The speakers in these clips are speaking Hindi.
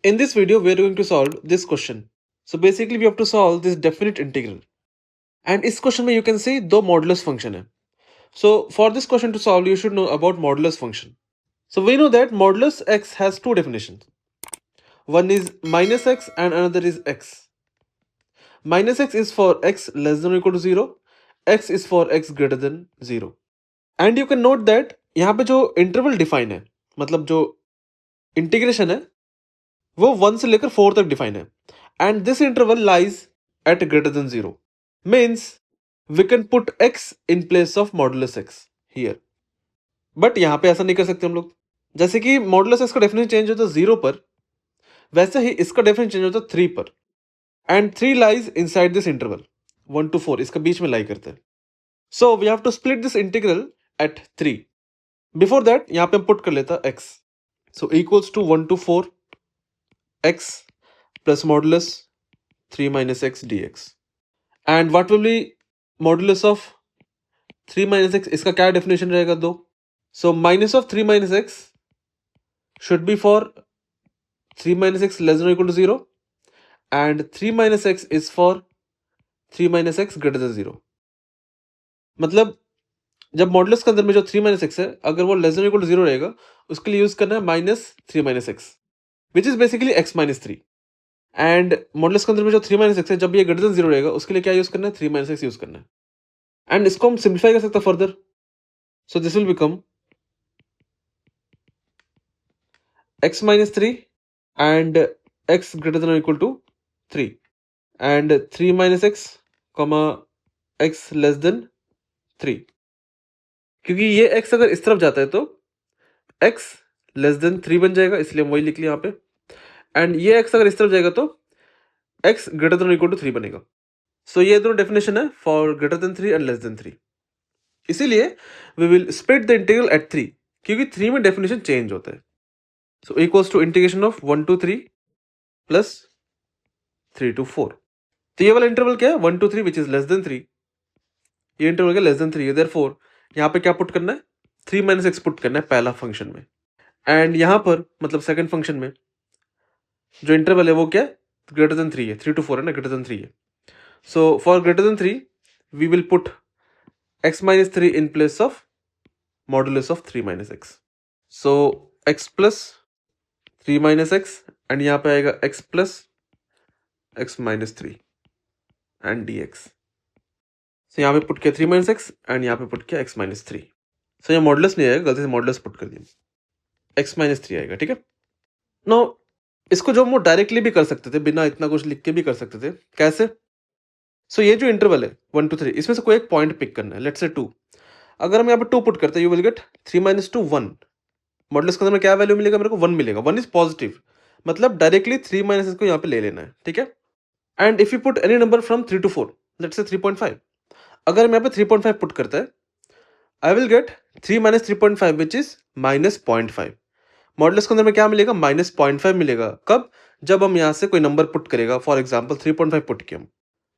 In this video, we are going to solve this question. So basically, we have to solve this definite integral. And इस question में you can see दो modulus function है. So for this question to solve, you should know about modulus function. So we know that modulus x has two definitions. One is minus x and another is x. Minus x is for x less than or equal to 0. X is for x greater than 0. And you can note that यहाँ पे जो interval define है, मतलब जो integration है, वो 1 से लेकर 4 तक डिफाइन है and this interval lies at greater than 0 means we can put x in place of modulus x here. But यहां पे ऐसा नहीं कर सकते हम लोग. जैसे कि मॉडुलस x का डेफिनेशन चेंज होता है 0 पर, वैसे ही इसका डेफिनेशन चेंज होता है 3 पर and 3 lies inside this interval 1 to 4 इसका बीच में लाई करते हैं. So we have to split this integral at 3. Before that यहां पे हम पुट कर लेता x. So equals to 1 to 4 x plus modulus 3 minus x dx. And what will be modulus of 3 minus x? इसका क्या definition रहेगा दो? So minus of 3 minus x should be for 3 minus x less than or equal to 0 and 3 minus x is for 3 minus x greater than 0. मतलब जब मॉडुलस के अंदर में जो 3 minus x है, अगर वो less than or equal to 0 रहेगा, उसके लिए यूज करना है minus 3 minus x, which is basically x minus 3. And modulus के अंदर में जो 3 माइनस एक्स है, जब ये ग्रेटर देन 0 रहेगा, उसके लिए क्या यूज करना है? 3 माइनस एक्स यूज करना है. एंड इसको हम सिंप्लीफाई कर सकते हैं further. So this will become x minus 3 and x greater than और equal to 3 and 3 minus x comma x less than 3. क्योंकि ये x अगर इस तरफ जाता है तो x लेस देन 3 बन जाएगा, इसलिए हम वही लिख लिया यहाँ पे. एंड ये x अगर इस तरफ जाएगा तो x ग्रेटर देन और इक्वल टू 3 बनेगा. सो ये दोनों डेफिनेशन है for greater than 3 and less than 3. इसीलिए we will split the integral at 3, क्योंकि 3 में डेफिनेशन चेंज होता है. So equals to integration of 1 to 3 plus 3 to 4. तो ये वाला इंटरवल क्या है? 1 to 3 which is less than 3. ये इंटरवल क्या लेस देन 3 है. देयरफॉर यहाँ पे क्या पुट करना है? 3 माइनस एक्स पुट करना है पहला फंक्शन में. एंड यहाँ पर मतलब सेकंड फंक्शन में जो इंटरवल है वो क्या है? ग्रेटर देन 3 है. 3 to 4 है ना, ग्रेटर देन 3 है. So for greater than 3 we will put x minus 3 in place of modulus of 3 minus x. So x plus 3 minus x and यहाँ पे आएगा x plus x minus 3 and dx. So यहाँ पे पुट किया 3 minus x and यहाँ पे पुट किया x minus 3. So यहाँ मॉडुलस नहीं आएगा, गलती से मॉडुलस पुट कर दिया, x minus 3 आएगा. ठीक है. नो इसको जो हम डायरेक्टली भी कर सकते थे, बिना इतना कुछ लिख के भी कर सकते थे. कैसे? सो ये जो इंटरवल है 1 to 3, इसमें से कोई एक पॉइंट पिक करना है. Let's say 2. अगर हम यहाँ पे 2 पुट करते हैं, you will get 3 minus 2 1. Modulus के अंदर में क्या वैल्यू मिलेगा मेरे को? 1 मिलेगा. 1 इज पॉजिटिव, मतलब डायरेक्टली 3 माइनस इसको यहाँ पे ले लेना है. ठीक है. And if you put any number from 3 to 4, let's say 3.5. अगर हम यहाँ पे 3.5 पुट करते हैं, आई will get 3 minus 3.5 which is minus 0.5. Modulus के अंदर में क्या मिलेगा? माइनस 0.5 मिलेगा. कब? जब हम यहाँ से कोई नंबर पुट करेगा. फॉर एग्जाम्पल 3.5 पुट किया हम.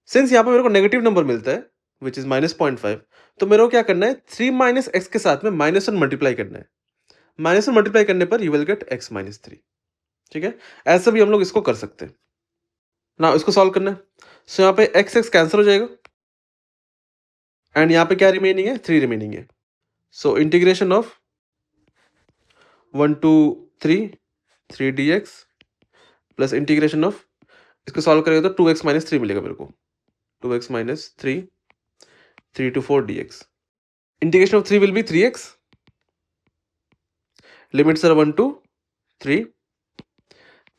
सिंस यहाँ पे मेरे को नेगेटिव नंबर मिलता है विच इज माइनस 0.5, तो मेरे को क्या करना है? 3 माइनस एक्स के साथ में -1 मल्टीप्लाई करना है. -1 मल्टीप्लाई करने पर you will get x minus 3. ठीक है. ऐसा भी हम लोग इसको कर सकते हैं ना. इसको सॉल्व करना है. सो यहाँ पे x कैंसिल हो जाएगा एंड यहाँ पे क्या रिमेनिंग है? 3 रिमेनिंग है. So integration of 1 to 3 dx plus integration of, इसको सॉल्व करेगा तो 2x minus 3 मिलेगा मेरे को. 2x minus 3 3 to 4 dx. Integration of 3 will be 3x. Limits are 1 to 3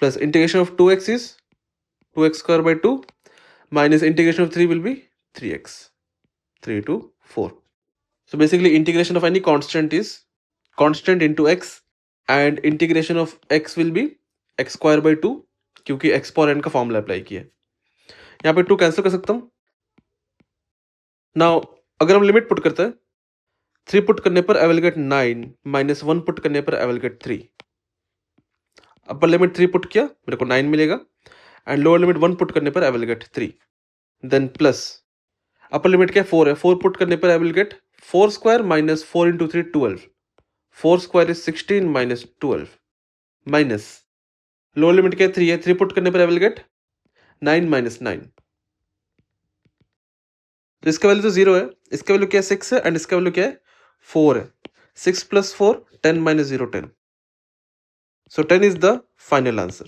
plus integration of 2x is 2x square by 2 minus integration of 3 will be 3x. 3 to 4. So basically integration of any constant is constant into x and integration of x will be x square by 2, क्योंकि x power n का फॉर्मूला अप्लाई किया है. यहाँ पे 2 कैंसिल कर सकता हूँ. नाउ अगर हम लिमिट पुट करते हैं, 3 पुट करने पर I will gate 9 minus 1 put करने पर I will get 3. Upper limit 3 put किया, मेरे को 9 मिलेगा एंड लोअर लिमिट 1 पुट करने पर I will get 3. Then plus upper limit क्या है? 4 है. 4 पुट करने पर I will get 4 square minus 4 into 3 12. 4 square is 16 minus 12 minus lower limit क्या है 3 है, 3 पुट करने पर आई विल गेट 9 माइनस 9। तो इसका वैल्यू तो 0 है, इसका वैल्यू क्या है 6 है, एंड इसका वैल्यू क्या है 4 है। 6 plus 4 10 minus 0 10, so 10 is the final answer.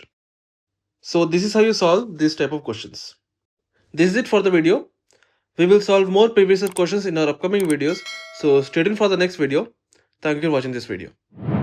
So this is how you solve this type of questions. This is it for the video. We will solve more previous questions in our upcoming videos, so stay tuned for the next video. Thank you for watching this video.